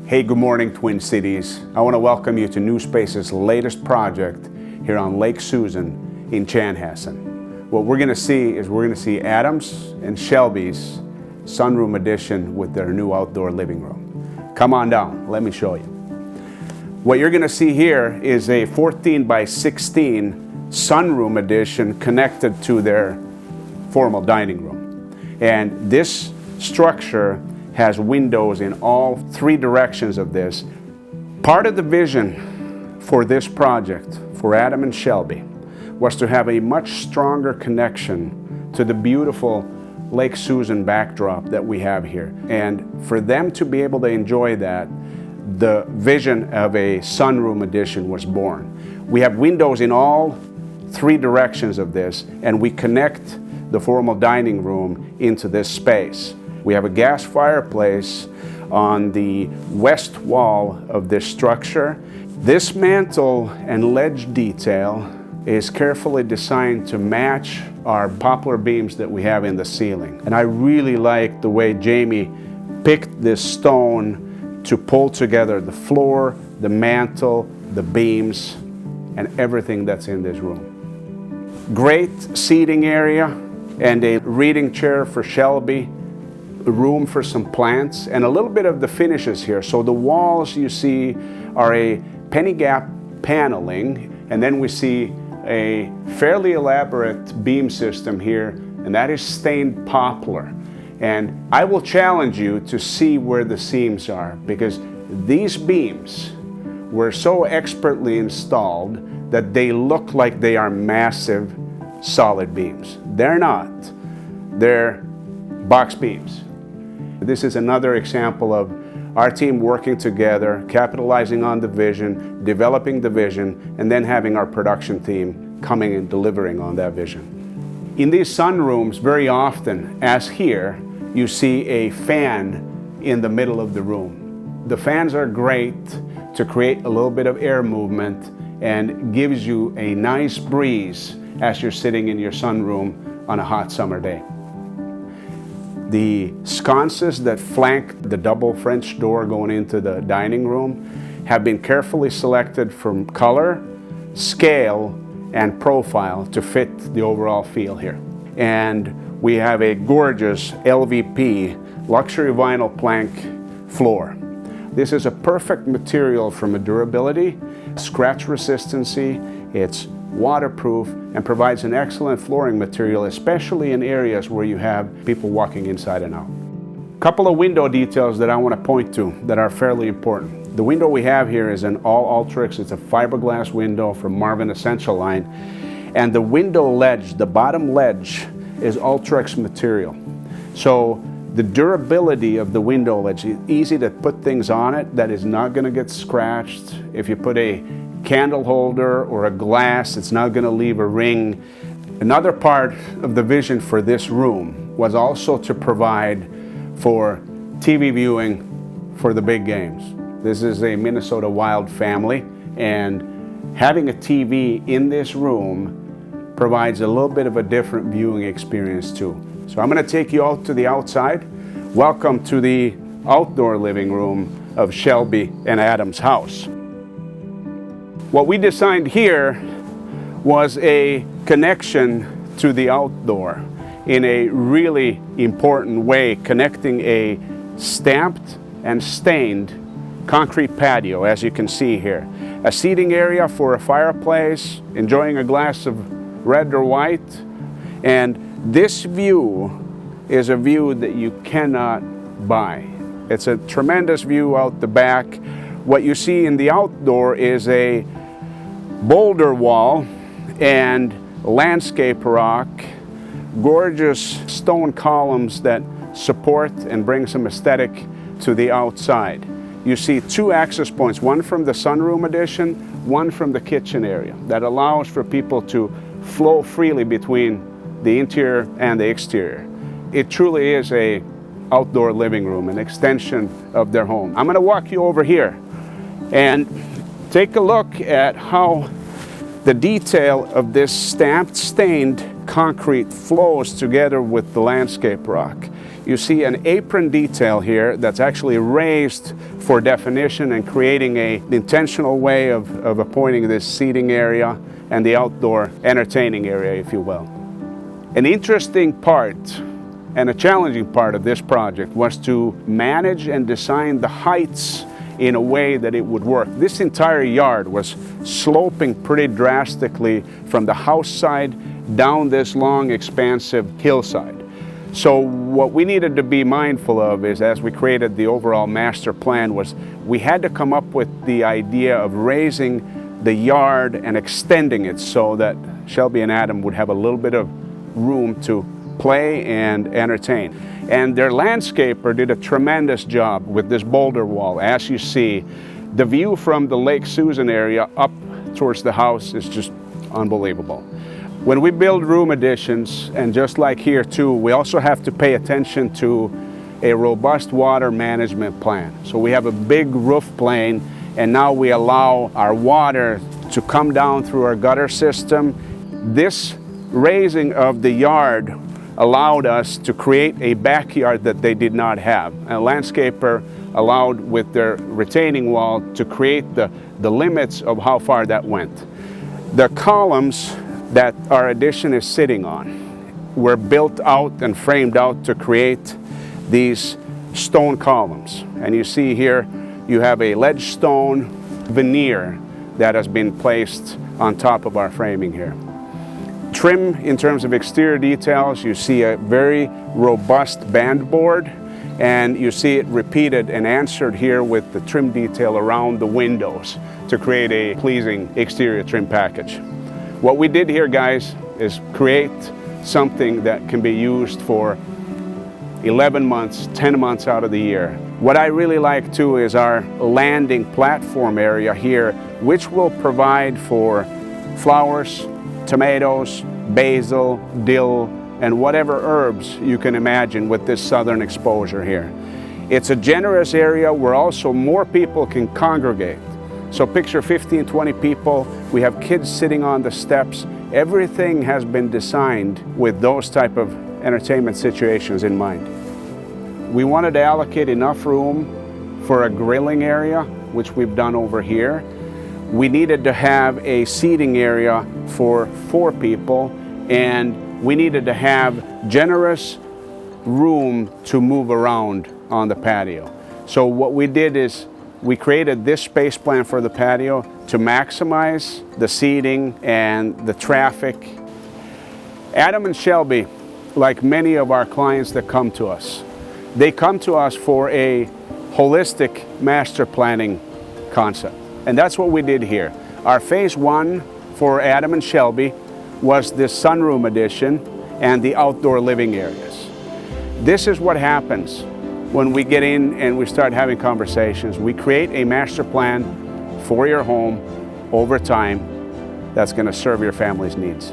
Hey, good morning, Twin Cities. I want to welcome you to New Space's latest project here on Lake Susan in Chanhassen. What we're going to see Adams and Shelby's Sunroom edition with their new outdoor living room. Come on down, let me show you. What you're going to see here is a 14 by 16 sunroom edition connected to their formal dining room. And this structure has windows in all three directions of this. Part of the vision for this project, for Adam and Shelby, was to have a much stronger connection to the beautiful Lake Susan backdrop that we have here. And for them to be able to enjoy that, the vision of a sunroom edition was born. We have windows in all three directions of this, and we connect the formal dining room into this space. We have a gas fireplace on the west wall of this structure. This mantle and ledge detail is carefully designed to match our poplar beams that we have in the ceiling. And I really like the way Jamie picked this stone to pull together the floor, the mantle, the beams, and everything that's in this room. Great seating area and a reading chair for Shelby. Room for some plants and a little bit of the finishes here. So the walls you see are a penny gap paneling, and then we see a fairly elaborate beam system here, and that is stained poplar. And I will challenge you to see where the seams are, because these beams were so expertly installed that they look like they are massive solid beams. They're not. They're box beams. This is another example of our team working together, capitalizing on the vision, developing the vision, and then having our production team coming and delivering on that vision. In these sunrooms, very often, as here, you see a fan in the middle of the room. The fans are great to create a little bit of air movement and gives you a nice breeze as you're sitting in your sunroom on a hot summer day. The sconces that flank the double French door going into the dining room have been carefully selected from color, scale, and profile to fit the overall feel here. And we have a gorgeous LVP luxury vinyl plank floor. This is a perfect material from a durability, scratch resistancy, it's waterproof, and provides an excellent flooring material, especially in areas where you have people walking inside and out. A couple of window details that I want to point to that are fairly important. The window we have here is an all Ultrix. It's a fiberglass window from Marvin Essential line. And the window ledge, the bottom ledge, is Ultrix material. So the durability of the window ledge is easy to put things on it that is not going to get scratched. If you put a candle holder or a glass, it's not going to leave a ring. Another part of the vision for this room was also to provide for TV viewing for the big games. This is a Minnesota Wild family, and having a TV in this room provides a little bit of a different viewing experience too. So I'm going to take you out to the outside. Welcome to the outdoor living room of Shelby and Adam's house. What we designed here was a connection to the outdoor in a really important way, connecting a stamped and stained concrete patio, as you can see here. A seating area for a fireplace, enjoying a glass of red or white. And this view is a view that you cannot buy. It's a tremendous view out the back. What you see in the outdoor is a boulder wall and landscape rock, gorgeous stone columns that support and bring some aesthetic to the outside. You see two access points, one from the sunroom addition, one from the kitchen area, that allows for people to flow freely between the interior and the exterior. It truly is a outdoor living room, an extension of their home. I'm going to walk you over here and take a look at how the detail of this stamped, stained concrete flows together with the landscape rock. You see an apron detail here that's actually raised for definition and creating an intentional way of appointing this seating area and the outdoor entertaining area, if you will. An interesting part and a challenging part of this project was to manage and design the heights in a way that it would work. This entire yard was sloping pretty drastically from the house side down this long, expansive hillside. So what we needed to be mindful of is, as we created the overall master plan, was we had to come up with the idea of raising the yard and extending it so that Shelby and Adam would have a little bit of room to play and entertain. And their landscaper did a tremendous job with this boulder wall. As you see, the view from the Lake Susan area up towards the house is just unbelievable. When we build room additions, and just like here too, we also have to pay attention to a robust water management plan. So we have a big roof plane, and now we allow our water to come down through our gutter system. This raising of the yard allowed us to create a backyard that they did not have. A landscaper allowed, with their retaining wall, to create the limits of how far that went. The columns that our addition is sitting on were built out and framed out to create these stone columns. And you see here, you have a ledge stone veneer that has been placed on top of our framing here. Trim in terms of exterior details, you see a very robust band board, and you see it repeated and answered here with the trim detail around the windows to create a pleasing exterior trim package. What we did here, guys, is create something that can be used for 11 months, 10 months out of the year. What I really like too is our landing platform area here, which will provide for flowers, tomatoes, basil, dill, and whatever herbs you can imagine with this southern exposure here. It's a generous area where also more people can congregate. So picture 15, 20 people. We have kids sitting on the steps. Everything has been designed with those type of entertainment situations in mind. We wanted to allocate enough room for a grilling area, which we've done over here. We needed to have a seating area for 4 people, and we needed to have generous room to move around on the patio. So what we did is we created this space plan for the patio to maximize the seating and the traffic. Adam and Shelby, like many of our clients that come to us, they come to us for a holistic master planning concept. And that's what we did here. Our phase 1 for Adam and Shelby was this sunroom addition and the outdoor living areas. This is what happens when we get in and we start having conversations. We create a master plan for your home over time that's going to serve your family's needs.